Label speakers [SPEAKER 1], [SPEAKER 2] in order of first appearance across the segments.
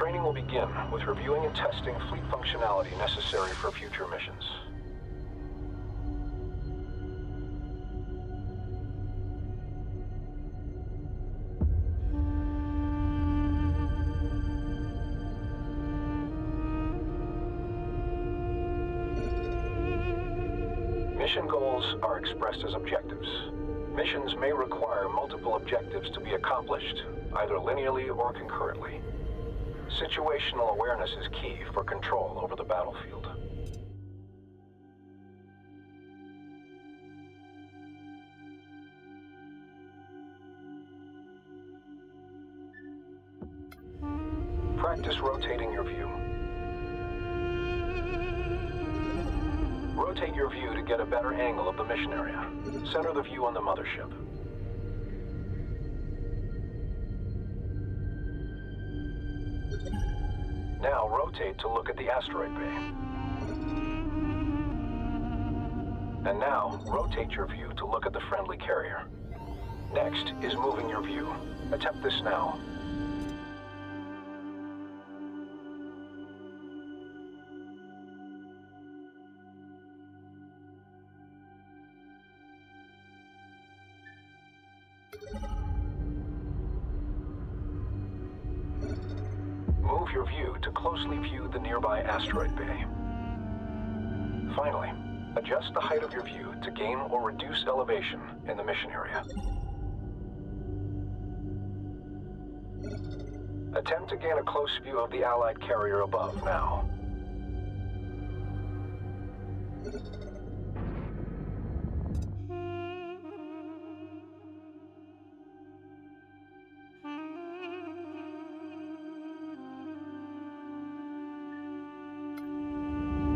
[SPEAKER 1] Training will begin with reviewing and testing fleet functionality necessary for future missions. Mission goals are expressed as objectives. Missions may require multiple objectives to be accomplished, either linearly or concurrently. Situational awareness is key for control over the battlefield. Practice rotating your view. Rotate your view to get a better angle of the mission area. Center the view on the mothership. Now rotate to look at the asteroid bay. And now rotate your view to look at the friendly carrier. Next is moving your view. Attempt this now. Move your view to closely view the nearby asteroid bay. Finally, adjust the height of your view to gain or reduce elevation in the mission area. Attempt to gain a close view of the Allied carrier above now.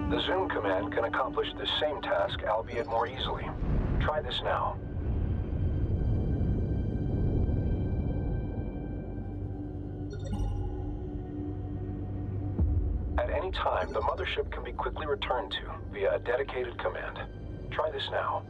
[SPEAKER 1] The zoom command can accomplish this same task, albeit more easily. Try this now. At any time, the mothership can be quickly returned to via a dedicated command. Try this now.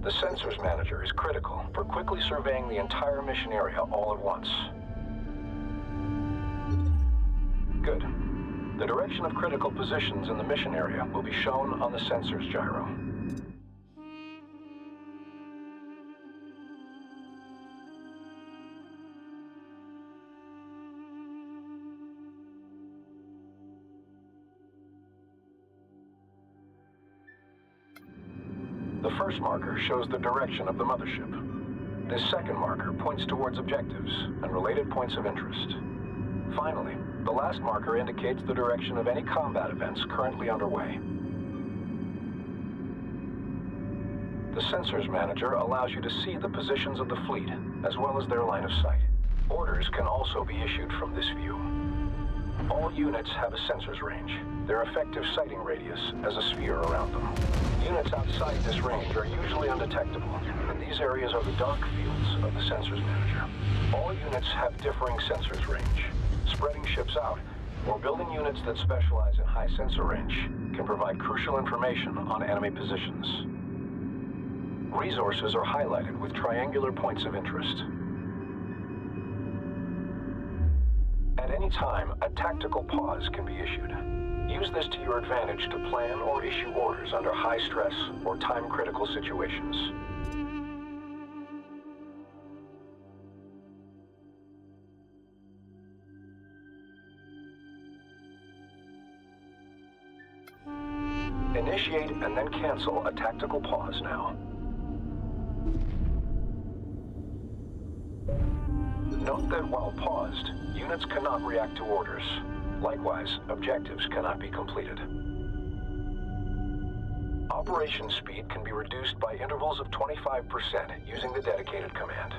[SPEAKER 1] The Sensors Manager is critical for quickly surveying the entire mission area all at once. Good. The direction of critical positions in the mission area will be shown on the sensors gyro. The first marker shows the direction of the mothership. This second marker points towards objectives and related points of interest. Finally, the last marker indicates the direction of any combat events currently underway. The Sensors Manager allows you to see the positions of the fleet, as well as their line of sight. Orders can also be issued from this view. All units have a sensors range, their effective sighting radius as a sphere around them. Units outside this range are usually undetectable, and these areas are the dark fields of the Sensors Manager. All units have differing sensors range. Spreading ships out, or building units that specialize in high sensor range, can provide crucial information on enemy positions. Resources are highlighted with triangular points of interest. At any time, a tactical pause can be issued. Use this to your advantage to plan or issue orders under high stress or time-critical situations. Initiate and then cancel a tactical pause now. Note that while paused, units cannot react to orders. Likewise, objectives cannot be completed. Operation speed can be reduced by intervals of 25% using the dedicated command.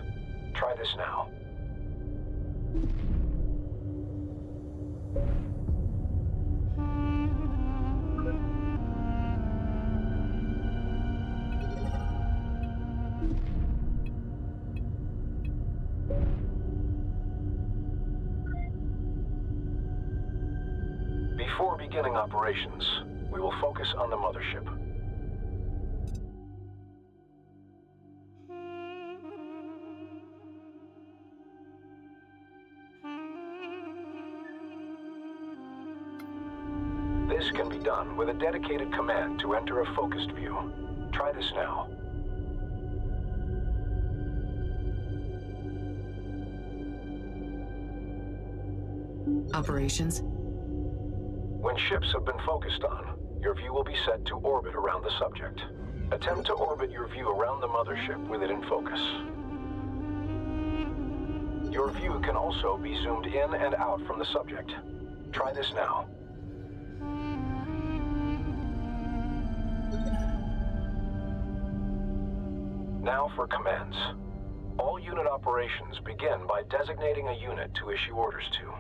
[SPEAKER 1] Try this now. Before beginning operations, we will focus on the mothership. This can be done with a dedicated command to enter a focused view. Try this now.
[SPEAKER 2] Operations?
[SPEAKER 1] When ships have been focused on, your view will be set to orbit around the subject. Attempt to orbit your view around the mothership with it in focus. Your view can also be zoomed in and out from the subject. Try this now. Now for commands. All unit operations begin by designating a unit to issue orders to.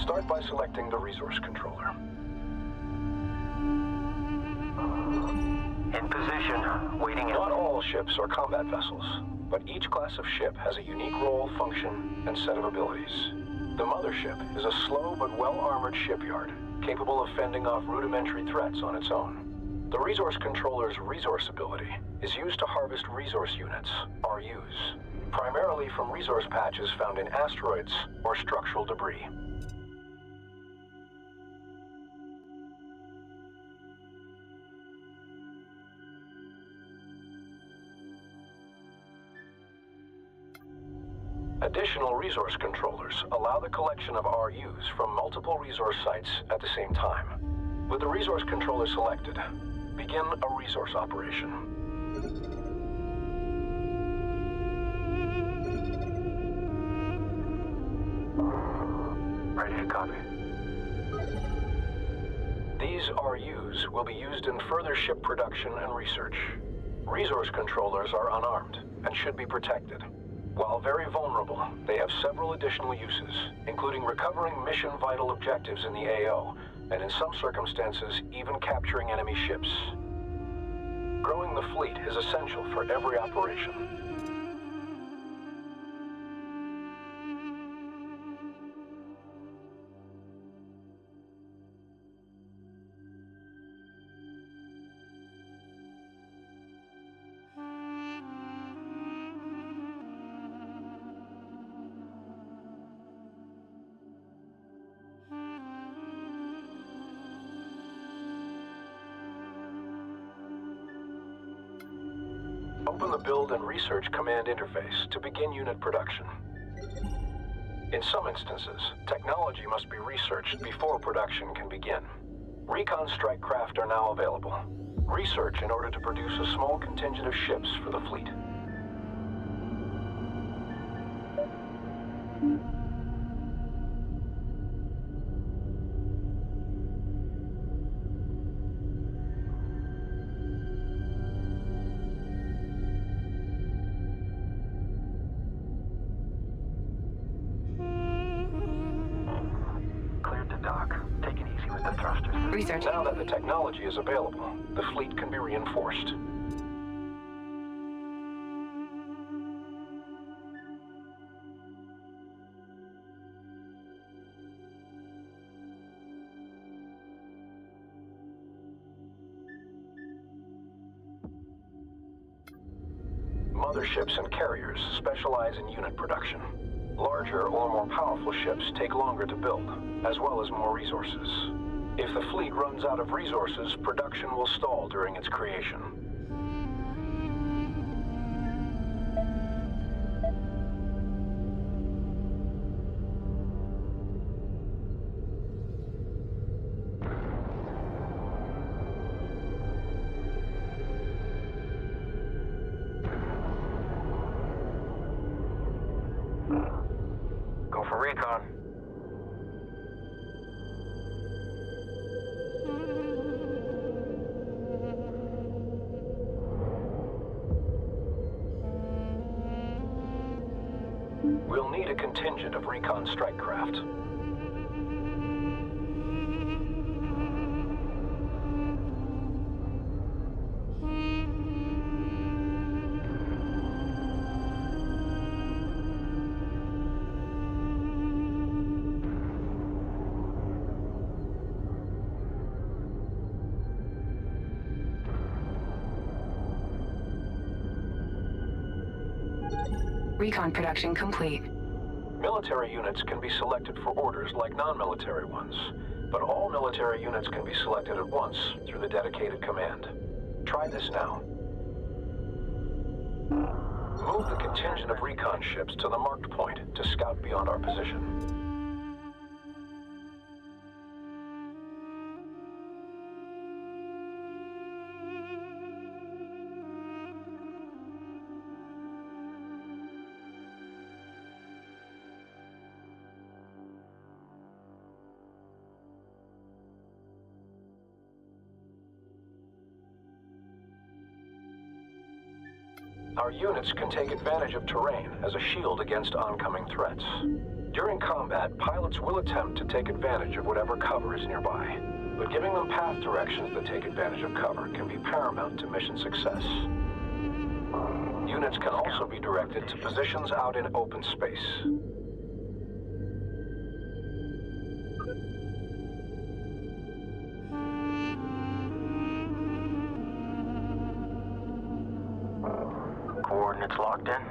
[SPEAKER 1] Start by selecting the resource controller.
[SPEAKER 3] In position, waiting in.
[SPEAKER 1] Not all ships are combat vessels, but each class of ship has a unique role, function, and set of abilities. The mothership is a slow but well-armored shipyard, capable of fending off rudimentary threats on its own. The resource controller's resource ability is used to harvest resource units, RUs, primarily from resource patches found in asteroids or structural debris. Additional resource controllers allow the collection of RUs from multiple resource sites at the same time. With the resource controller selected, begin a resource operation.
[SPEAKER 3] Ready to copy.
[SPEAKER 1] These RUs will be used in further ship production and research. Resource controllers are unarmed and should be protected. While very vulnerable, they have several additional uses, including recovering mission-vital objectives in the AO, and in some circumstances, even capturing enemy ships. Growing the fleet is essential for every operation. Open the Build and Research Command interface to begin unit production. In some instances, technology must be researched before production can begin. Recon strike craft are now available. Research in order to produce a small contingent of ships for the fleet.
[SPEAKER 2] Research.
[SPEAKER 1] Now that the technology is available, the fleet can be reinforced. Motherships and carriers specialize in unit production. Larger or more powerful ships take longer to build, as well as more resources. If the fleet runs out of resources, production will stall during its creation. We'll need a contingent of recon strike craft.
[SPEAKER 2] Recon production complete.
[SPEAKER 1] Military units can be selected for orders like non-military ones, but all military units can be selected at once through the dedicated command. Try this now. Move the contingent of recon ships to the marked point to scout beyond our position. Our units can take advantage of terrain as a shield against oncoming threats. During combat, pilots will attempt to take advantage of whatever cover is nearby, but giving them path directions that take advantage of cover can be paramount to mission success. Units can also be directed to positions out in open space.
[SPEAKER 3] Coordinates locked in.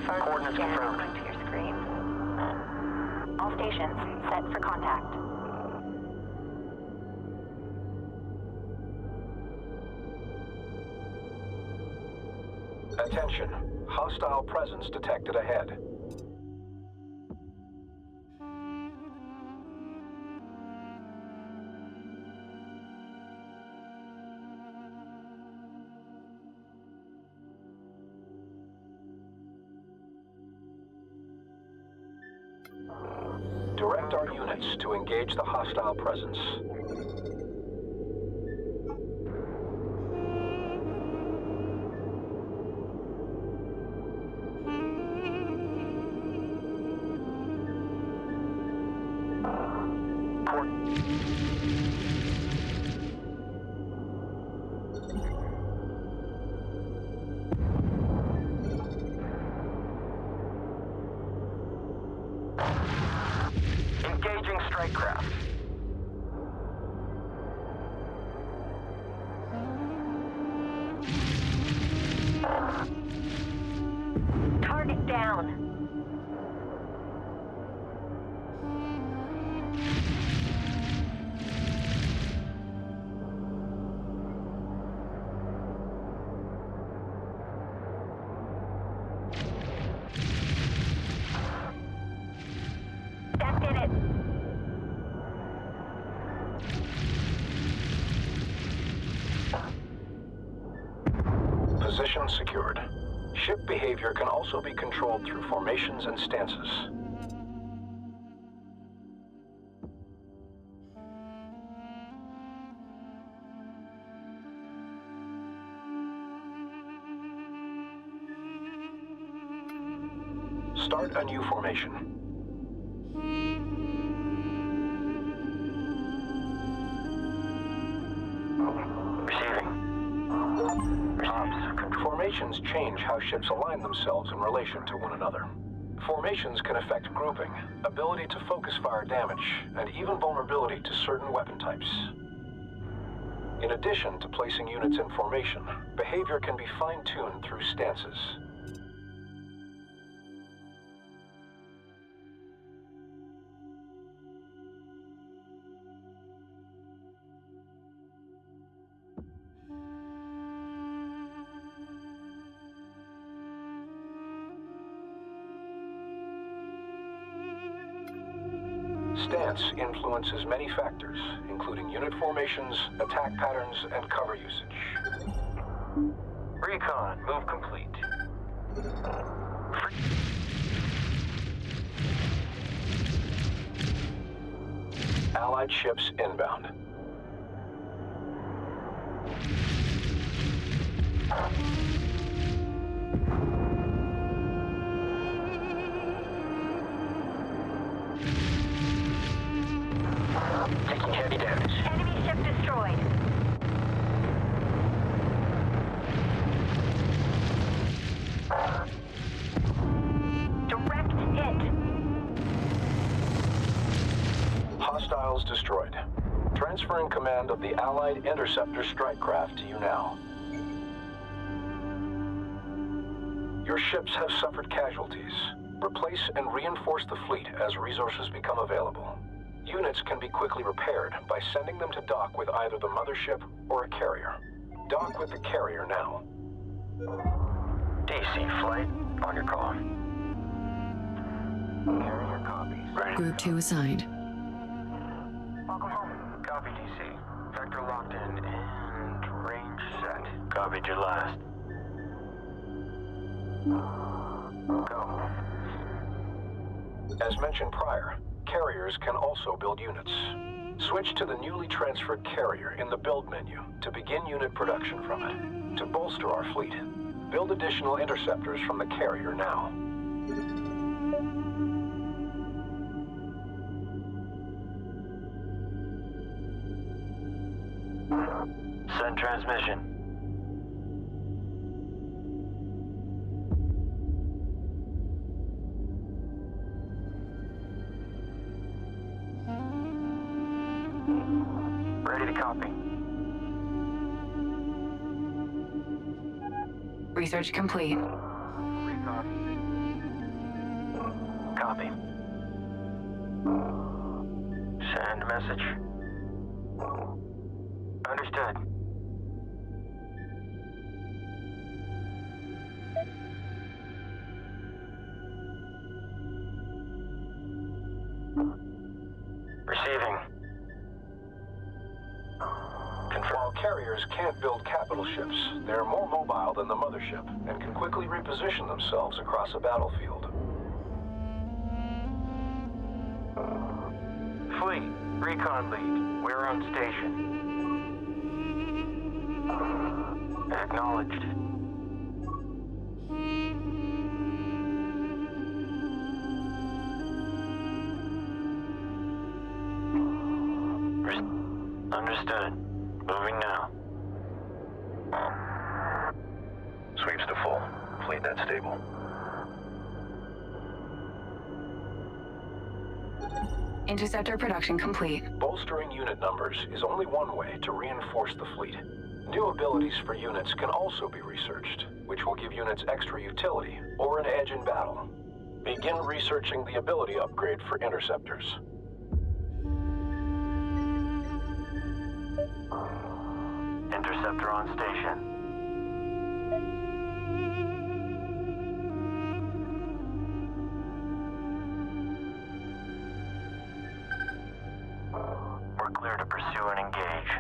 [SPEAKER 3] Coordinates confirmed.
[SPEAKER 4] To your screen. All stations set for contact.
[SPEAKER 1] Attention. Hostile presence detected ahead. Direct our units to engage the hostile presence.
[SPEAKER 3] Engaging strike craft.
[SPEAKER 4] Target down. That did it.
[SPEAKER 1] Position secured. Ship behavior can also be controlled through formations and stances. Start a new formation. Formations change how ships align themselves in relation to one another. Formations can affect grouping, ability to focus fire damage, and even vulnerability to certain weapon types. In addition to placing units in formation, behavior can be fine-tuned through stances. Stance influences many factors, including unit formations, attack patterns, and cover usage.
[SPEAKER 3] Recon, move complete.
[SPEAKER 1] Allied ships inbound. the Allied interceptor strike craft to you now. Your ships have suffered casualties. Replace and reinforce the fleet as resources become available. Units can be quickly repaired by sending them to dock with either the mothership or a carrier. Dock with the carrier now.
[SPEAKER 3] DC flight, on your call. Carrier copies. Ready.
[SPEAKER 2] Group 2 assigned.
[SPEAKER 4] Welcome home.
[SPEAKER 3] Copy, DC. Vector locked in and range set. Copied your last. Go.
[SPEAKER 1] As mentioned prior, carriers can also build units. Switch to the newly transferred carrier in the build menu to begin unit production from it. To bolster our fleet, build additional interceptors from the carrier now.
[SPEAKER 3] Send transmission. Ready to copy.
[SPEAKER 2] Research complete.
[SPEAKER 3] Copy. Send message. Understood. Receiving.
[SPEAKER 1] While carriers can't build capital ships, they're more mobile than the mothership and can quickly reposition themselves across a battlefield.
[SPEAKER 3] Fleet, recon lead. We're on station. Acknowledged. Understood. Moving now.
[SPEAKER 1] Sweeps to full. Fleet net stable.
[SPEAKER 2] Interceptor production complete.
[SPEAKER 1] Bolstering unit numbers is only one way to reinforce the fleet. New abilities for units can also be researched, which will give units extra utility or an edge in battle. Begin researching the ability upgrade for interceptors.
[SPEAKER 3] Interceptor on station. We're clear to pursue and engage.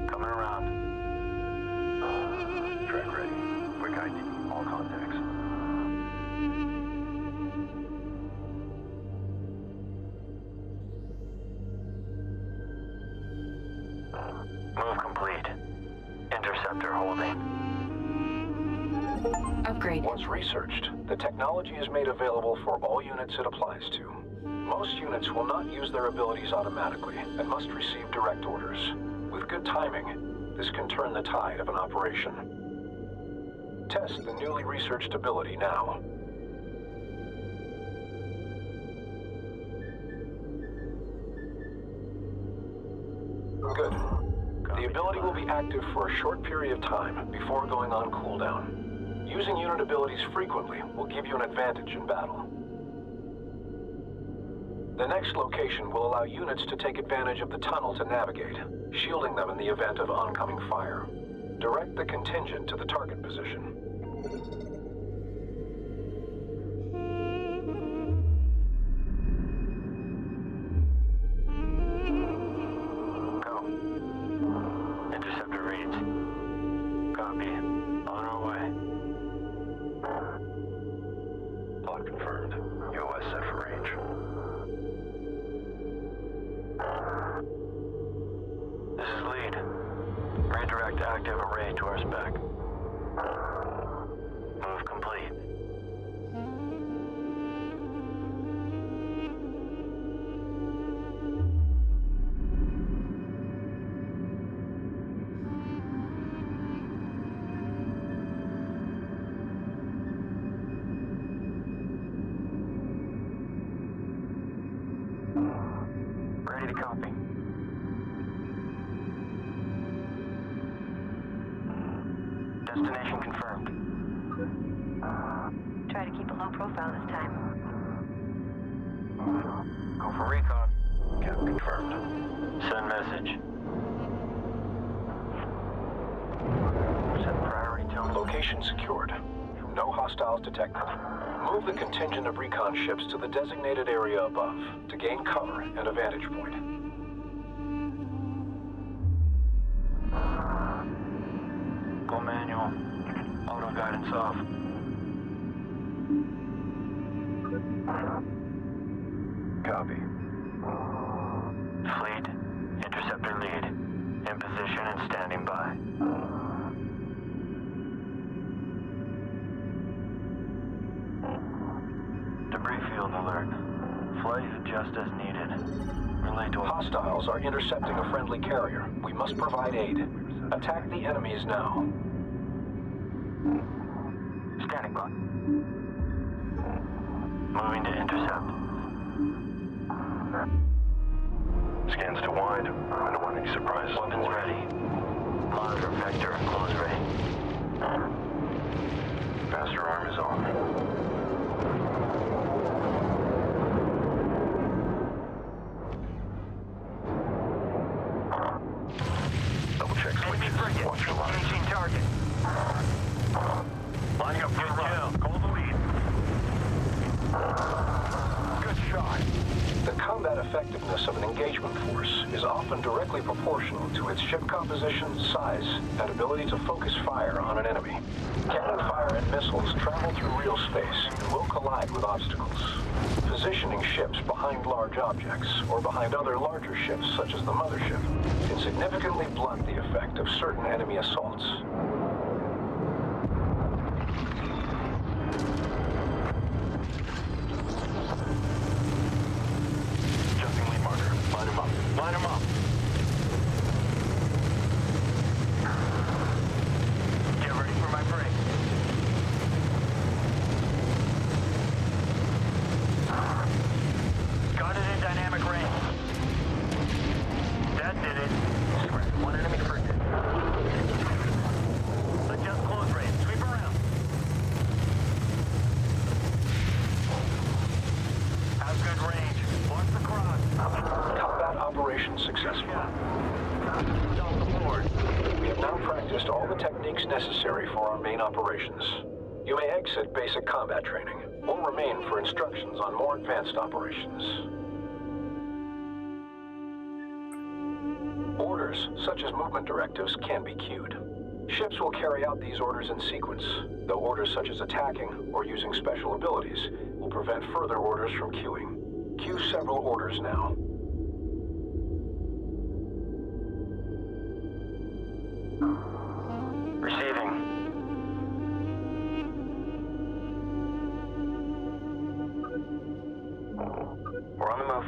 [SPEAKER 3] Coming around.
[SPEAKER 1] Track ready. Quick ID. All contacts.
[SPEAKER 3] Move complete. Interceptor holding.
[SPEAKER 2] Upgrade.
[SPEAKER 1] Once researched, the technology is made available for all units it applies to. Most units will not use their abilities automatically and must receive direct orders. With good timing, this can turn the tide of an operation. Test the newly researched ability now. Good. The ability will be active for a short period of time before going on cooldown. Using unit abilities frequently will give you an advantage in battle. The next location will allow units to take advantage of the tunnel to navigate, shielding them in the event of oncoming fire. Direct the contingent to the target position.
[SPEAKER 3] Go. Interceptor reads. Copy. On our way.
[SPEAKER 1] Plot confirmed. UOS set for range.
[SPEAKER 3] This is lead. Redirect active array to our spec. Move complete. Destination confirmed.
[SPEAKER 4] Try to keep a low profile this time.
[SPEAKER 3] Go for recon. Cap confirmed. Send message. Set priority tone.
[SPEAKER 1] Location secured. No hostiles detected. Move the contingent of recon ships to the designated area above to gain cover and a vantage point.
[SPEAKER 3] Go manual. Auto guidance off.
[SPEAKER 1] Copy.
[SPEAKER 3] Fleet, interceptor lead. In position and standing by. Debris field alert. Flight adjust as needed. Relay to
[SPEAKER 1] Hostiles are intercepting a friendly carrier. We must provide aid. Attack the enemies now.
[SPEAKER 3] standing by. Moving to intercept.
[SPEAKER 1] Scans to wide. I don't want any surprises.
[SPEAKER 3] Weapons ready. Monitor vector close ready.
[SPEAKER 1] Master arm is on. Double check
[SPEAKER 3] Enemy
[SPEAKER 1] switches.
[SPEAKER 3] frigate.
[SPEAKER 1] Watch your line.
[SPEAKER 3] Engaging target. Lining up for a run. Call the lead. Good shot.
[SPEAKER 1] The combat effectiveness of an engagement force is often directly proportional to its ship composition, size, and ability to focus fire on an enemy. Cannon fire and missiles travel through real space and will collide with obstacles. Positioning ships behind large objects or behind other larger ships such as the mothership can significantly blunt the effect of certain enemy assaults. Adjusting lead marker. Line him up. Line him up.
[SPEAKER 3] Get ready for my break. Got it in dynamic range. That did it. One enemy frigate. Adjust close range. Sweep around. Have good range. Watch the cross.
[SPEAKER 1] Combat operation successful.
[SPEAKER 3] Stop the board.
[SPEAKER 1] We have now practiced all the techniques necessary for our main operations. You may exit basic combat training, or remain for instructions on more advanced operations. Orders, such as movement directives, can be queued. Ships will carry out these orders in sequence, though orders such as attacking or using special abilities will prevent further orders from queuing. Queue several orders now.
[SPEAKER 3] Receiving. We're on the move.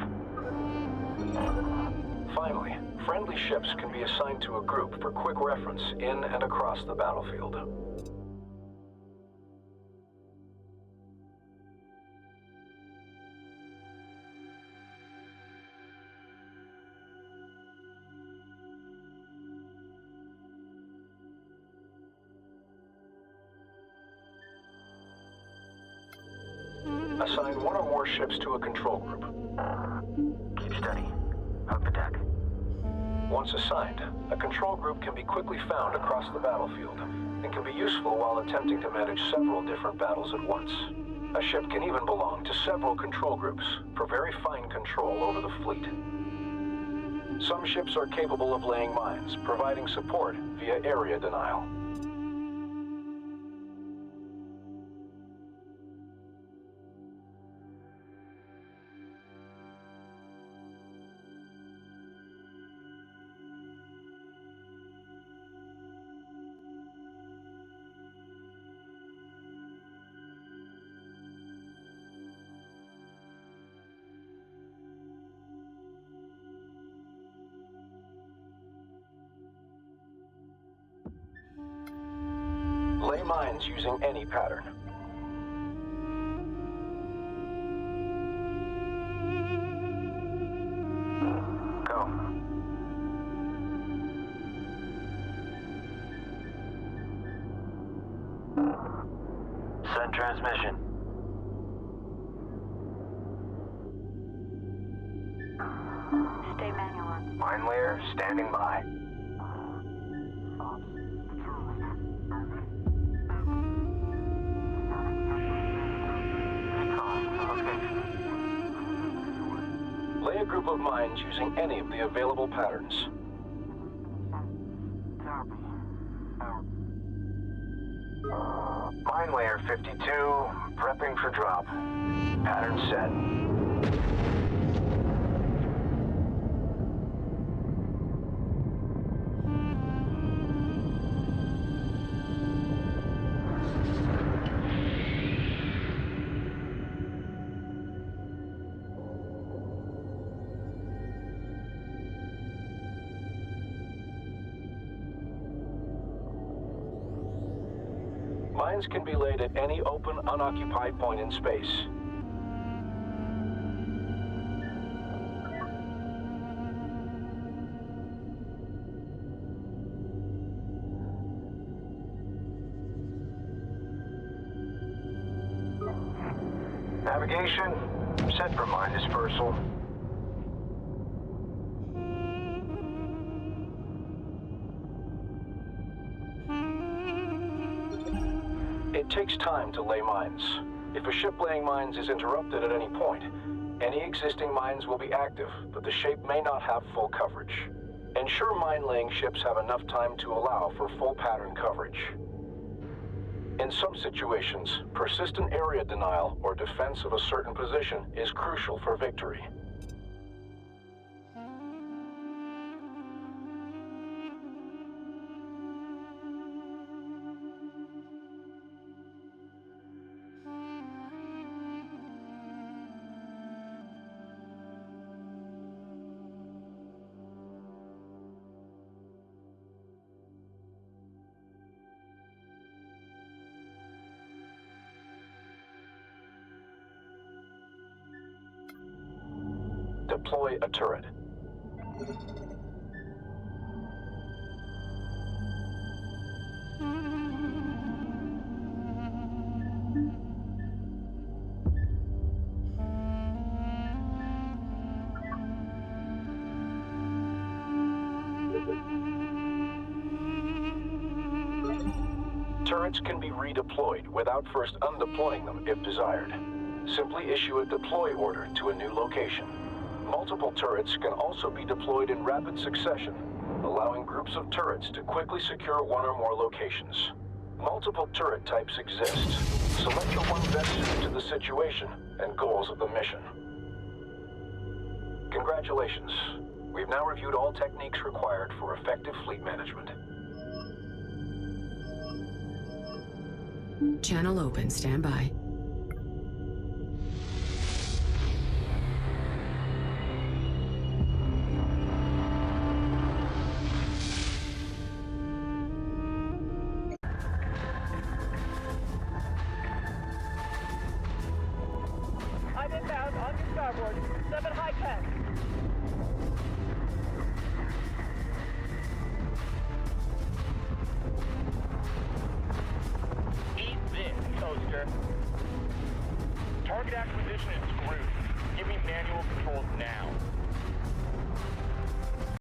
[SPEAKER 1] Finally, friendly ships can be assigned to a group for quick reference in and across the battlefield. Assign one or more ships to a control group.
[SPEAKER 3] Keep steady. Hug the deck.
[SPEAKER 1] Once assigned, a control group can be quickly found across the battlefield and can be useful while attempting to manage several different battles at once. A ship can even belong to several control groups for very fine control over the fleet. Some ships are capable of laying mines, providing support via area denial. Lay mines using any pattern.
[SPEAKER 3] Go. Send transmission.
[SPEAKER 4] Stay manual on.
[SPEAKER 3] Mine layer standing by.
[SPEAKER 1] Lay a group of mines using any of the available patterns.
[SPEAKER 3] Mine layer 52, prepping for drop. Pattern set.
[SPEAKER 1] Mines can be laid at any open, unoccupied point in space.
[SPEAKER 3] Navigation, set for mine dispersal.
[SPEAKER 1] It takes time to lay mines. If a ship laying mines is interrupted at any point, any existing mines will be active, but the shape may not have full coverage. Ensure mine-laying ships have enough time to allow for full pattern coverage. In some situations, persistent area denial or defense of a certain position is crucial for victory. Deploy a turret. Turrets can be redeployed without first undeploying them if desired. Simply issue a deploy order to a new location. Multiple turrets can also be deployed in rapid succession, allowing groups of turrets to quickly secure one or more locations. Multiple turret types exist. Select the one best suited to the situation and goals of the mission. Congratulations. We've now reviewed all techniques required for effective fleet management.
[SPEAKER 2] Channel open. Stand by.
[SPEAKER 5] I'm inbound on your starboard. 7 high 10. Eat this, toaster. Target acquisition is screwed. Give me manual controls now.